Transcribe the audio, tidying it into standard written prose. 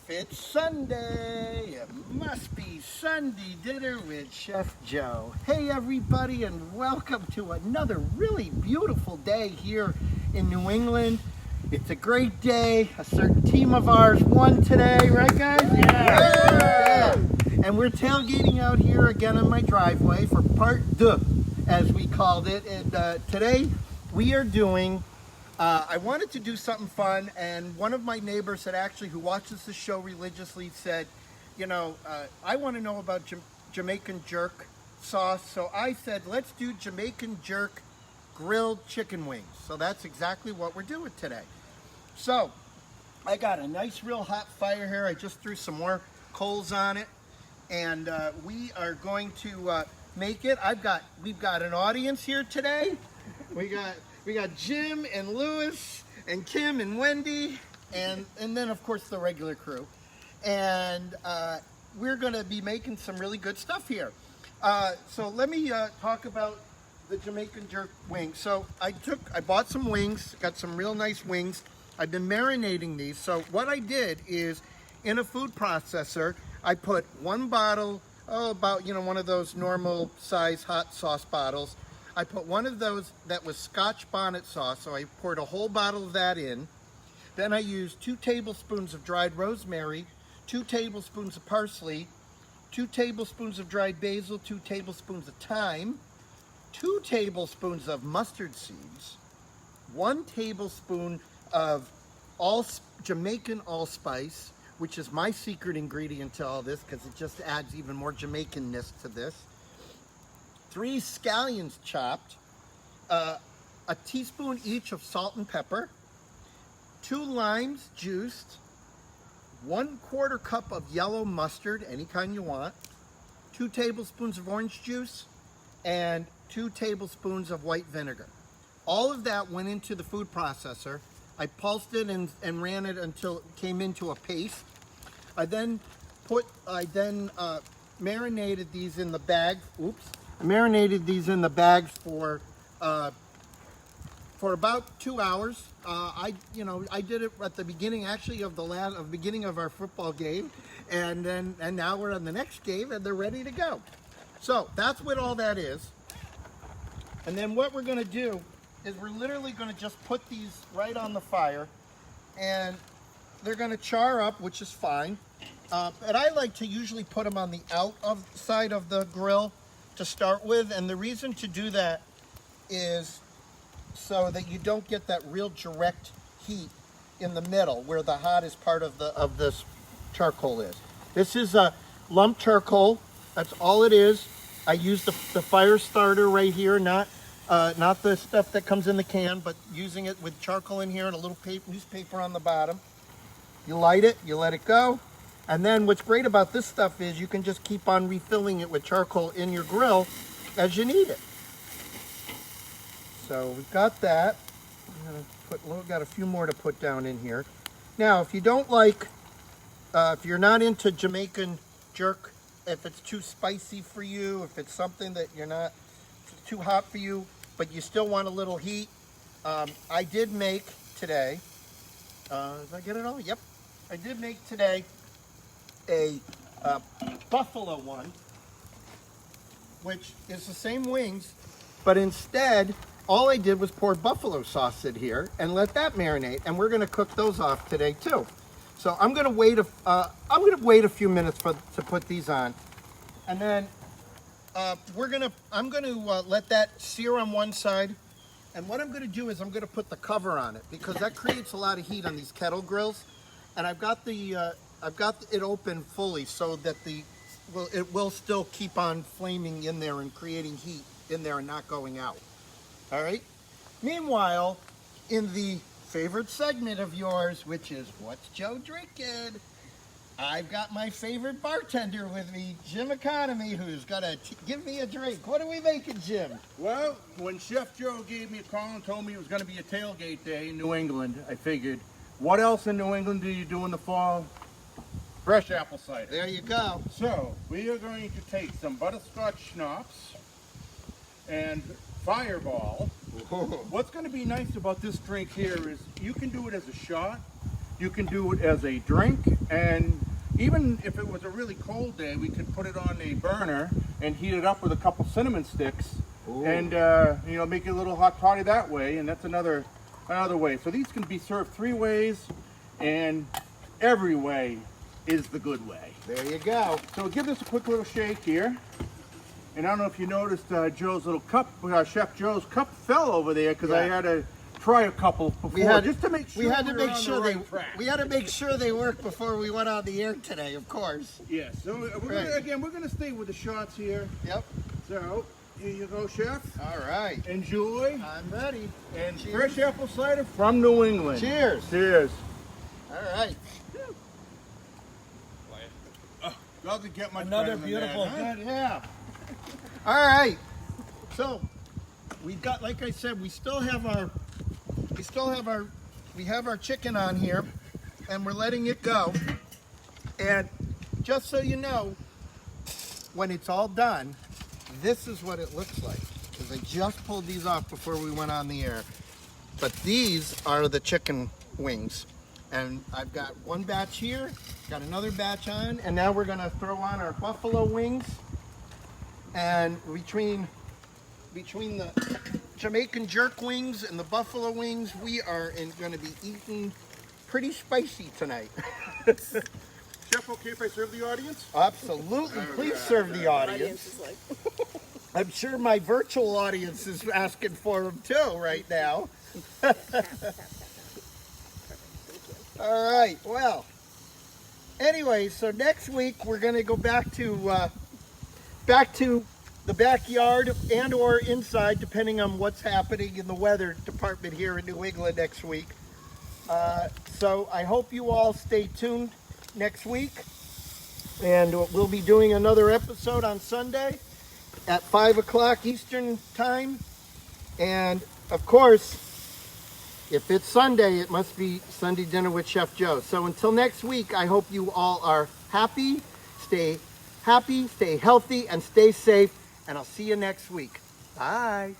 It's Sunday. It must be Sunday dinner with Chef Joe. Hey everybody, and welcome to another really beautiful day here in New England. It's a great day. A certain team of ours won today, right guys? Yeah. And we're tailgating out here again on my driveway for part deux, as we called it. And today we are doing I wanted to do something fun, and one of my neighbors who watches the show religiously said, I want to know about Jamaican jerk sauce. So I said, let's do Jamaican jerk grilled chicken wings. So that's exactly what we're doing today. So I got a nice real hot fire here. I just threw some more coals on it, and we are going to make it. We've got an audience here today. We got Jim and Louis and Kim and Wendy and then of course the regular crew. And we're going to be making some really good stuff here. So let me talk about the Jamaican jerk wing. So I bought some wings, got some real nice wings. I've been marinating these. So what I did is in a food processor, I put one bottle, about one of those normal size hot sauce bottles. I put one of those that was Scotch bonnet sauce, so I poured a whole bottle of that in. Then I used 2 tablespoons of dried rosemary, 2 tablespoons of parsley, 2 tablespoons of dried basil, 2 tablespoons of thyme, 2 tablespoons of mustard seeds, 1 tablespoon of Jamaican allspice, which is my secret ingredient to all this because it just adds even more Jamaicanness to this. 3 scallions chopped, a teaspoon each of salt and pepper, 2 limes juiced, 1/4 cup of yellow mustard, any kind you want, 2 tablespoons of orange juice, and 2 tablespoons of white vinegar. All of that went into the food processor. I pulsed it and ran it until it came into a paste. I then marinated these in the bag. I marinated these in the bags for about 2 hours. I did it at the beginning of the beginning of our football game, and now we're on the next game and they're ready to go. So that's what all that is. And then what we're going to do is we're literally going to just put these right on the fire, and they're going to char up, which is fine. And I like to usually put them on the outside of the grill to start with, and the reason to do that is so that you don't get that real direct heat in the middle where the hottest part of this charcoal is. This is a lump charcoal. That's all it is. I use the fire starter right here, not the stuff that comes in the can, but using it with charcoal in here and a little newspaper on the bottom. You light it, you let it go. And then what's great about this stuff is you can just keep on refilling it with charcoal in your grill as you need it. So we've got that. We've got a few more to put down in here. Now, if you don't like, if you're not into Jamaican jerk, if it's too spicy for you, if it's something that it's too hot for you, but you still want a little heat, I did make today, did I get it all? Yep. I did make today a buffalo one, which is the same wings, but instead all I did was pour buffalo sauce in here and let that marinate, and we're going to cook those off today too. So I'm going to wait a few minutes to put these on, and then I'm going to let that sear on one side. And what I'm going to do is I'm going to put the cover on it because that creates a lot of heat on these kettle grills, and I've got it open fully so that it will still keep on flaming in there and creating heat in there and not going out. All right. Meanwhile, in the favorite segment of yours, which is What's Joe Drinking, I've got my favorite bartender with me, Jim Economy, who's gonna give me a drink. What are we making, Jim? Well, when Chef Joe gave me a call and told me it was going to be a tailgate day in New England, I figured, what else in New England do you do in the fall? Fresh apple cider. There you go. So, we are going to take some butterscotch schnapps and Fireball. What's going to be nice about this drink here is you can do it as a shot. You can do it as a drink, and even if it was a really cold day, we could put it on a burner and heat it up with a couple cinnamon sticks. Ooh. And you know, make it a little hot toddy that way, and that's another way. So these can be served 3 ways, and every way is the good way. There you go. So give this a quick little shake here. And I don't know if you noticed Joe's little cup, Chef Joe's cup fell over there because I had to try a couple before just to make sure we had to make sure they worked before we went on the air today, of course. Yes. So we're gonna stay with the shots here. Yep. So here you go, Chef. All right. Enjoy. I'm ready. And fresh apple cider from New England. Cheers. Cheers. All right. Doesn't get much Another better than beautiful, that, huh? good, yeah. All right. So we've got, like I said, we have our chicken on here, and we're letting it go. And just so you know, when it's all done, this is what it looks like. Because I just pulled these off before we went on the air. But these are the chicken wings. And I've got one batch here, got another batch on, and now we're gonna throw on our buffalo wings. And between the Jamaican jerk wings and the buffalo wings, we are gonna be eating pretty spicy tonight. Chef, okay if I serve the audience? Absolutely, please serve the audience. I'm sure my virtual audience is asking for them too right now. All right, well, anyway, so next week we're going to go back to the backyard and or inside, depending on what's happening in the weather department here in New England next week. So I hope you all stay tuned next week, and we'll be doing another episode on Sunday at 5 o'clock Eastern time. And of course, if it's Sunday, it must be Sunday dinner with Chef Joe. So until next week, I hope you all are happy, stay healthy, and stay safe. And I'll see you next week. Bye.